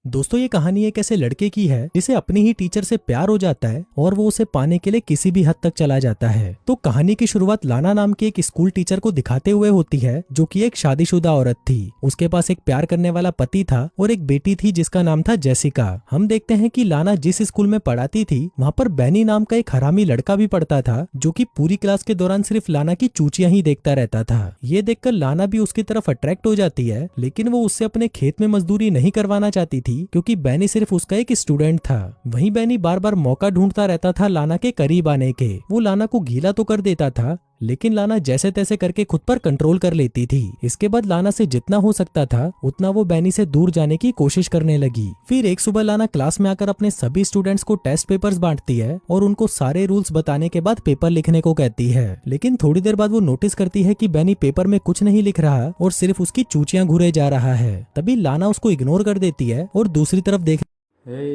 दोस्तों, ये कहानी एक ऐसे लड़के की है जिसे अपनी ही टीचर से प्यार हो जाता है और वो उसे पाने के लिए किसी भी हद तक चला जाता है। तो कहानी की शुरुआत लाना नाम की एक स्कूल टीचर को दिखाते हुए होती है, जो कि एक शादीशुदा औरत थी। उसके पास एक प्यार करने वाला पति था और एक बेटी थी जिसका नाम था जेसिका। हम देखते हैं कि लाना जिस स्कूल में पढ़ाती थी वहाँ पर बैनी नाम का एक हरामी लड़का भी पढ़ता था, जो कि पूरी क्लास के दौरान सिर्फ लाना की चूचियां ही देखता रहता था। ये देखकर लाना भी उसकी तरफ अट्रैक्ट हो जाती है, लेकिन वो उससे अपने खेत में मजदूरी नहीं करवाना चाहती थी क्योंकि बैनी सिर्फ उसका एक स्टूडेंट था। वहीं बैनी बार बार मौका ढूंढता रहता था लाना के करीब आने के। वो लाना को गीला तो कर देता था, लेकिन लाना जैसे तैसे करके खुद पर कंट्रोल कर लेती थी। इसके बाद लाना से जितना हो सकता था उतना वो बैनी से दूर जाने की कोशिश करने लगी। फिर एक सुबह लाना क्लास में आकर अपने सभी स्टूडेंट्स को टेस्ट पेपर्स बांटती है और उनको सारे रूल्स बताने के बाद पेपर लिखने को कहती है। लेकिन थोड़ी देर बाद वो नोटिस करती है कि बैनी पेपर में कुछ नहीं लिख रहा और सिर्फ उसकी चूचियां घूरे जा रहा है। तभी लाना उसको इग्नोर कर देती है और दूसरी तरफ देख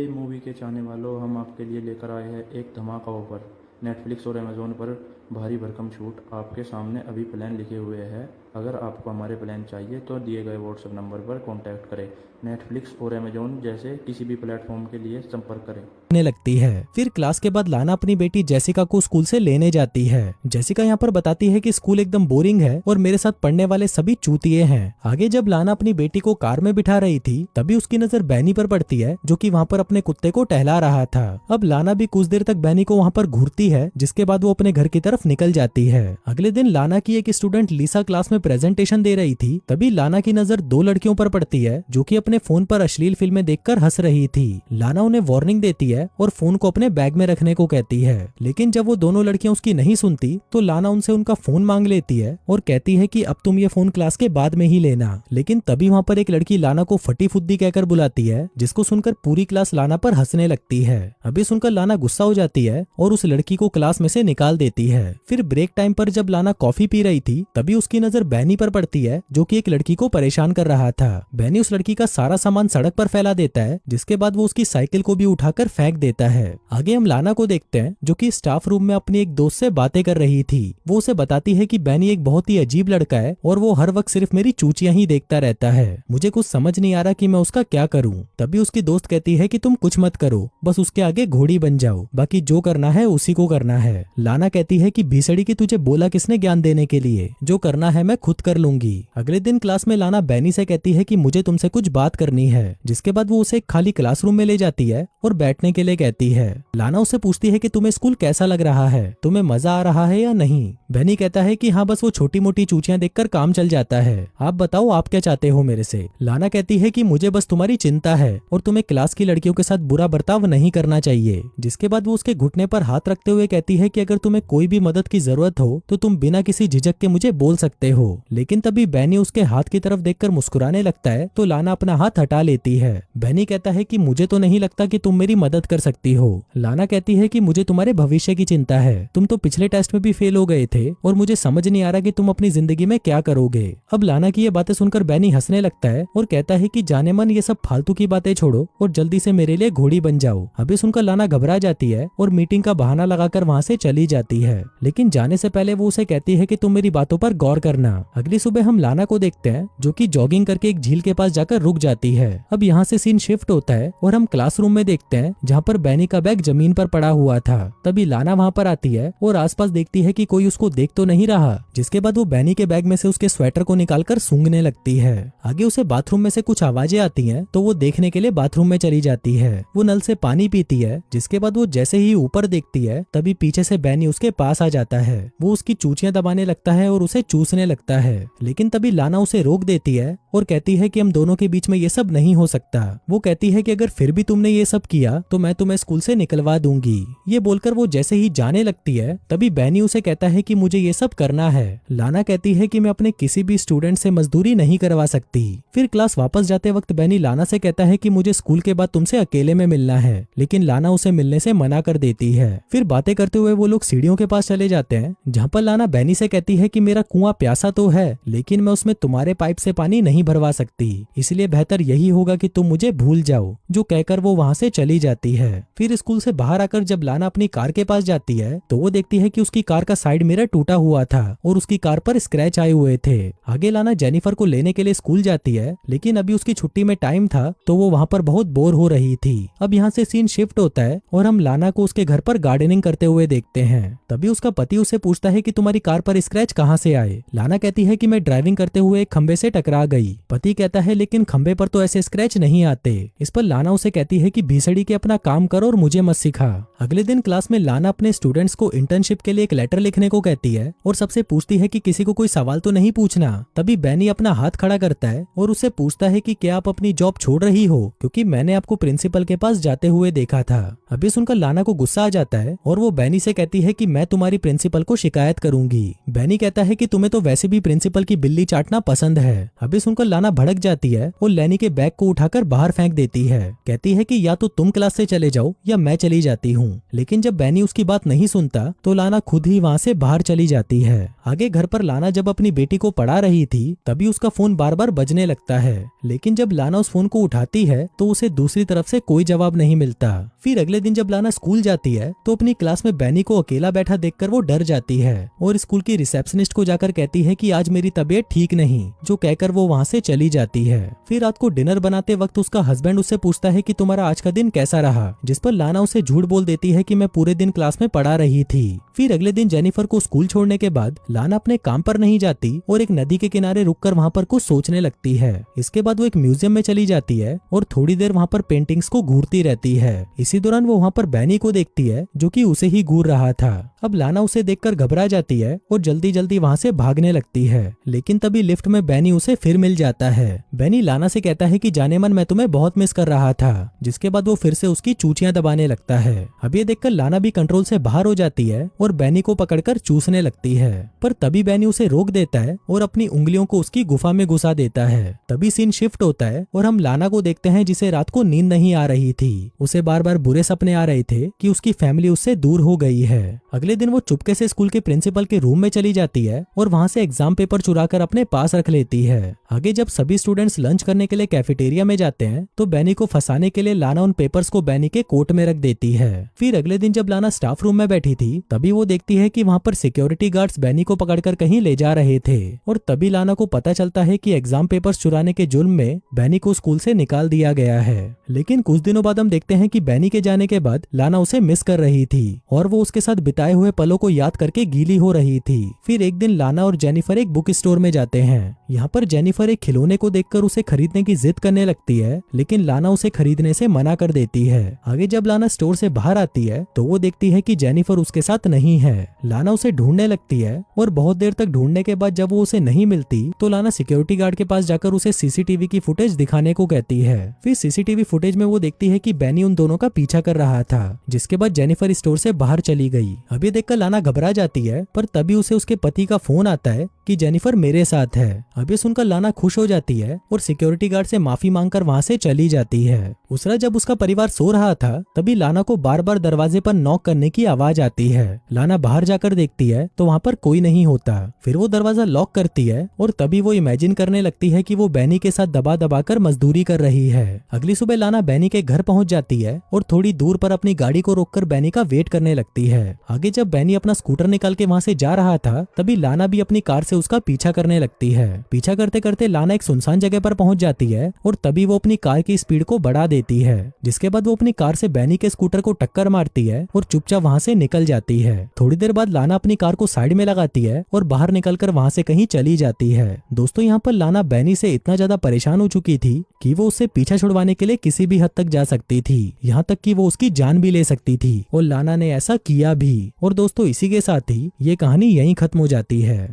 मूवी के चाहने वालों, हम आपके लिए लेकर आए हैं एक धमाका ऑफर। नेटफ्लिक्स और अमेजोन पर भारी भरकम छूट आपके सामने अभी प्लान लिखे हुए हैं। अगर आपको हमारे प्लान चाहिए तो दिए गए व्हाट्सएप नंबर पर कांटेक्ट करें। नेटफ्लिक्स और अमेजोन जैसे किसी भी प्लेटफॉर्म के लिए संपर्क करें। लगती है। फिर क्लास के बाद लाना अपनी बेटी जेसिका को स्कूल से लेने जाती है। जेसिका यहाँ पर बताती है कि स्कूल एकदम बोरिंग है और मेरे साथ पढ़ने वाले सभी चूतिए हैं। आगे जब लाना अपनी बेटी को कार में बिठा रही थी तभी उसकी नजर बैनी पर पड़ती है, जो कि वहाँ पर अपने कुत्ते को टहला रहा था। अब लाना भी कुछ देर तक बैनी को वहाँ पर घूरती है, जिसके बाद वो अपने घर की तरफ निकल जाती है। अगले दिन लाना की एक स्टूडेंट लिसा क्लास में प्रेजेंटेशन दे रही थी। तभी लाना की नजर दो लड़कियों पर पड़ती है, जो कि अपने फोन पर अश्लील फिल्में देखकर हंस रही थी। लाना उन्हें वार्निंग देती है और फोन को अपने बैग में रखने को कहती है, लेकिन जब वो दोनों लड़कियां उसकी नहीं सुनती तो लाना उनसे उनका फोन मांग लेती है और कहती है कि अब तुम ये फोन क्लास के बाद में ही लेना। लेकिन तभी वहाँ पर एक लड़की लाना को फटी फुद्दी कहकर बुलाती है, जिसको सुनकर पूरी क्लास लाना पर हंसने लगती है। अभी सुनकर लाना गुस्सा हो जाती है और उस लड़की को क्लास में से निकाल देती है। फिर ब्रेक टाइम पर जब लाना कॉफी पी रही थी तभी उसकी नजर बैनी पर पड़ती है, जो कि एक लड़की को परेशान कर रहा था। बैनी उस लड़की का सारा सामान सड़क पर फैला देता है, जिसके बाद वो उसकी साइकिल को भी उठाकर फेंक देता है। आगे हम लाना को देखते हैं, जो कि स्टाफ रूम में अपनी एक दोस्त से बातें कर रही थी। वो उसे बताती है कि बैनी एक बहुत ही अजीब लड़का है और वो हर वक्त सिर्फ मेरी चूचियां ही देखता रहता है। मुझे कुछ समझ नहीं आ रहा कि मैं उसका क्या करूं। तभी उसकी दोस्त कहती है कि तुम कुछ मत करो, बस उसके आगे घोड़ी बन जाओ, बाकी जो करना है उसी को करना है। लाना कहती है कि भीसड़ी की तुझे बोला किसने ज्ञान देने के लिए, जो करना है मैं खुद कर लूंगी। अगले दिन क्लास में लाना बैनी से कहती है कि मुझे तुमसे कुछ बात करनी है, जिसके बाद वो उसे खाली क्लासरूम में ले जाती है और बैठने के लिए कहती है। लाना उससे पूछती है कि तुम्हें स्कूल कैसा लग रहा है, तुम्हें मजा आ रहा है या नहीं। बैनी कहता है कि हाँ, बस वो छोटी मोटी चूचियां देखकर काम चल जाता है। आप बताओ आप क्या चाहते हो मेरे से। लाना कहती है कि मुझे बस तुम्हारी चिंता है और तुम्हें क्लास की लड़कियों के साथ बुरा बर्ताव नहीं करना चाहिए। जिसके बाद वो उसके घुटने पर हाथ रखते हुए कहती है कि अगर तुम्हें कोई भी मदद की जरूरत हो तो तुम बिना किसी झिझक के मुझे बोल सकते हो। लेकिन तभी बैनी उसके हाथ की तरफ देखकर मुस्कुराने लगता है तो लाना अपना हाथ हटा लेती है। बैनी कहता है कि मुझे तो नहीं लगता कि तुम मेरी मदद कर सकती हो। लाना कहती है कि मुझे तुम्हारे भविष्य की चिंता है, तुम तो पिछले टेस्ट में भी फेल हो गए थे और मुझे समझ नहीं आ रहा कि तुम अपनी जिंदगी में क्या करोगे। अब लाना की ये बातें सुनकर बैनी हंसने लगता है और कहता है कि जाने मन ये सब फालतू की बातें छोड़ो और जल्दी से मेरे लिए घोड़ी बन जाओ। अभी सुनकर लाना घबरा जाती है और मीटिंग का बहाना लगाकर वहाँ से चली जाती है। लेकिन जाने से पहले वो उसे कहती है कि तुम मेरी बातों पर गौर करना। अगली सुबह हम लाना को देखते हैं, जो कि जॉगिंग करके एक झील के पास जाकर रुक जाती है। अब यहाँ से सीन शिफ्ट होता है और हम क्लासरूम में देखते हैं, जहाँ पर बैनी का बैग जमीन पर पड़ा हुआ था। तभी लाना वहाँ पर आती है और आसपास देखती है कि कोई उसको देख तो नहीं रहा। जिसके बाद वो बैनी के बैग में से उसके स्वेटर को निकालकर सूंघने लगती है। आगे उसे बाथरूम में से कुछ आवाजें आती हैं, तो वो देखने के लिए बाथरूम में चली जाती है। वो नल से पानी पीती है, जिसके बाद वो जैसे ही ऊपर देखती है तभी पीछे से बैनी उसके पास आ जाता है। वो उसकी चूचियां दबाने लगता है और उसे चूसने लगता है। लेकिन तभी लाना उसे रोक देती है और कहती है कि हम दोनों के बीच में ये सब नहीं हो सकता। वो कहती है कि अगर फिर भी तुमने ये सब किया तो मैं तुम्हें स्कूल से निकलवा दूंगी। ये बोलकर वो जैसे ही जाने लगती है तभी बैनी उसे कहता है कि मुझे ये सब करना है। लाना कहती है कि मैं अपने किसी भी स्टूडेंट से मजदूरी नहीं करवा सकती। फिर क्लास वापस जाते वक्त बैनी लाना से कहता है कि मुझे स्कूल के बाद तुमसे अकेले में मिलना है, लेकिन लाना उसे मिलने से मना कर देती है। फिर बातें करते हुए वो लोग सीढ़ियों के पास चले जाते हैं, जहाँ पर लाना बैनी से कहती है कि मेरा कुआं प्यासा तो है, लेकिन मैं उसमें तुम्हारे पाइप से पानी नहीं भरवा सकती, इसलिए बेहतर यही होगा कि तुम मुझे भूल जाओ। जो कहकर वो वहाँ से चली जाती है। फिर स्कूल से बाहर आकर जब लाना अपनी कार के पास जाती है तो वो देखती है कि उसकी कार का साइड मिरर टूटा हुआ था और उसकी कार पर स्क्रैच आए हुए थे। आगे लाना जेनिफर को लेने के लिए स्कूल जाती है, लेकिन अभी उसकी छुट्टी में टाइम था तो वो वहाँ पर बहुत बोर हो रही थी। अब यहाँ से सीन शिफ्ट होता है और हम लाना को उसके घर पर गार्डनिंग करते हुए देखते हैं। तभी उसका पति उससे पूछता है कि तुम्हारी कार पर स्क्रैच कहाँ से आए। लाना कहती है कि मैं ड्राइविंग करते हुए एक खंबे से टकरा गई। पति कहता है लेकिन खंबे पर तो ऐसे स्क्रैच नहीं आते। इस पर लाना उसे कहती है कि भीसड़ी के अपना काम कर और मुझे मत सिखा। अगले दिन क्लास में लाना अपने स्टूडेंट्स को इंटर्नशिप के लिए एक लेटर लिखने को कहती है और सबसे पूछती है कि किसी को कोई सवाल तो नहीं पूछना। तभी बैनी अपना हाथ खड़ा करता है और उससे पूछता है कि क्या आप अपनी जॉब छोड़ रही हो, क्योंकि मैंने आपको प्रिंसिपल के पास जाते हुए देखा था। अभी सुनकर लाना को गुस्सा आ जाता है और वो बैनी से कहती है कि मैं तुम्हारी प्रिंसिपल को शिकायत करूंगी। बैनी कहता है कि तुम्हें तो वैसे भी प्रिंसिपल की बिल्ली चाटना पसंद है। अभी सुनकर लाना भड़क जाती है और लैनी के बैग को उठाकर बाहर फेंक देती है। कहती है कि या तो तुम क्लास से चले जाओ या मैं चली जाती हूँ। लेकिन जब बैनी उसकी बात नहीं सुनता तो लाना खुद ही वहाँ से बाहर चली जाती है। आगे घर पर लाना जब अपनी बेटी को पढ़ा रही थी तभी उसका फोन बार बार बजने लगता है, लेकिन जब लाना उस फोन को उठाती है तो उसे दूसरी तरफ से कोई जवाब नहीं मिलता। फिर अगले दिन जब लाना स्कूल जाती है तो अपनी क्लास में बैनी को अकेला बैठा देखकर वो डर जाती है और स्कूल की रिसेप्शनिस्ट को जाकर कहती है कि आज मेरी तबीयत ठीक नहीं, जो कहकर वो वहाँ से चली जाती है। फिर रात को डिनर बनाते वक्त उसका हस्बैंड उससे पूछता है कि तुम्हारा आज का दिन कैसा रहा, जिस पर लाना उसे झूठ बोल देती है कि मैं पूरे दिन क्लास में पढ़ा रही थी। फिर अगले दिन जेनिफर को स्कूल छोड़ने के बाद लाना अपने काम पर नहीं जाती और एक नदी के किनारे रुककर वहाँ पर कुछ सोचने लगती है। इसके बाद वो एक म्यूजियम में चली जाती है और थोड़ी देर वहाँ पर पेंटिंग्स को घूरती रहती है। इसी दौरान वो वहाँ पर बैनी को देखती है जो कि उसे ही घूर रहा था। अब लाना उसे देखकर घबरा जाती है और जल्दी जल्दी वहाँ से भागने लगती है, लेकिन तभी लिफ्ट में बैनी उसे फिर मिल जाता है। बैनी लाना से कहता है कि जाने मन मैं तुम्हें बहुत मिस कर रहा था, जिसके बाद वो फिर से उसकी चूचियां दबाने लगता है। अब ये देखकर लाना भी कंट्रोल से बाहर हो जाती है और बैनी को पकड़कर चूसने लगती है, पर तभी बैनी उसे रोक देता है और अपनी उंगलियों को उसकी गुफा में घुसा देता है। तभी सीन शिफ्ट होता है और हम लाना को देखते हैं जिसे रात को नींद नहीं आ रही थी। उसे बार बार बुरे सपने आ रहे थे कि उसकी फैमिली उससे दूर हो गई है। अगले दिन वो चुपके से स्कूल के प्रिंसिपल के रूम में चली जाती है और वहाँ से एग्जाम पेपर चुराकर अपने पास रख लेती है। आगे जब सभी स्टूडेंट्स लंच करने के लिए कैफेटेरिया में जाते हैं तो बैनी को फंसाने के लिए लाना उन पेपर्स को बैनी के कोट में रख देती है। फिर अगले दिन जब लाना स्टाफ रूम में बैठी थी तभी वो देखती है कि वहाँ पर सिक्योरिटी गार्ड्स बैनी को पकड़कर कहीं ले जा रहे थे और तभी लाना को पता चलता है कि एग्जाम पेपर्स चुराने के जुर्म में बैनी को स्कूल से निकाल दिया गया है। लेकिन कुछ दिनों बाद हम देखते हैं कि बैनी के जाने के बाद लाना उसे मिस कर रही थी और वो उसके साथ बिताए हुए पलों को याद करके गीली हो रही थी। फिर एक दिन लाना और जेनिफर एक बुक स्टोर में जाते हैं। यहाँ पर जेनिफर एक खिलौने को देखकर उसे खरीदने की जिद करने लगती है, लेकिन लाना उसे खरीदने से मना कर देती है। आगे जब लाना स्टोर से बाहर आती है तो वो देखती है कि जेनिफर उसके साथ नहीं है। लाना उसे ढूंढने लगती है और बहुत देर तक ढूंढने के बाद जब वो उसे नहीं मिलती तो लाना सिक्योरिटी गार्ड के पास जाकर उसे सीसीटीवी की फुटेज दिखाने को कहती है। फिर सीसीटीवी फुटेज में वो देखती है कि बैनी उन दोनों का पीछा कर रहा था, जिसके बाद जेनिफर स्टोर से बाहर चली गई। अब ये देखकर लाना घबरा जाती है, पर तभी उसे उसके पति का फोन आता है कि जेनिफर मेरे साथ है। अब ये सुनकर लाना खुश हो जाती है और सिक्योरिटी गार्ड से माफी मांगकर वहाँ से चली जाती है। उस रात जब उसका परिवार सो रहा था तभी लाना को बार बार दरवाजे पर नॉक करने की आवाज आती है। लाना बाहर जाकर देखती है तो वहाँ पर कोई नहीं होता। फिर वो दरवाजा लॉक करती है और तभी वो इमेजिन करने लगती है कि वो बैनी के साथ दबा दबा कर मजदूरी कर रही है। अगली सुबह लाना बैनी के घर पहुंच जाती है और थोड़ी दूर पर अपनी गाड़ी को रोककर बैनी का वेट करने लगती है। आगे जब बैनी अपना स्कूटर निकाल के वहाँ से जा रहा था तभी लाना भी अपनी कार से उसका पीछा करने लगती है। पीछा करते करते लाना एक सुनसान जगह पर पहुंच जाती है और तभी वो अपनी कार की स्पीड को बढ़ा देती है, जिसके बाद वो अपनी कार से बैनी के स्कूटर को टक्कर मारती है और चुपचाप वहाँ से निकल जाती है। थोड़ी देर बाद लाना अपनी कार को साइड में लगाती है और बाहर निकलकर वहाँ से कहीं चली जाती है। दोस्तों, यहाँ पर लाना बैनी से इतना ज्यादा परेशान हो चुकी थी कि वो उससे पीछा छुड़वाने के लिए किसी भी हद तक जा सकती थी, यहाँ तक कि वो उसकी जान भी ले सकती थी और लाना ने ऐसा किया भी। और दोस्तों, इसी के साथ ही ये कहानी यहीं खत्म हो जाती है।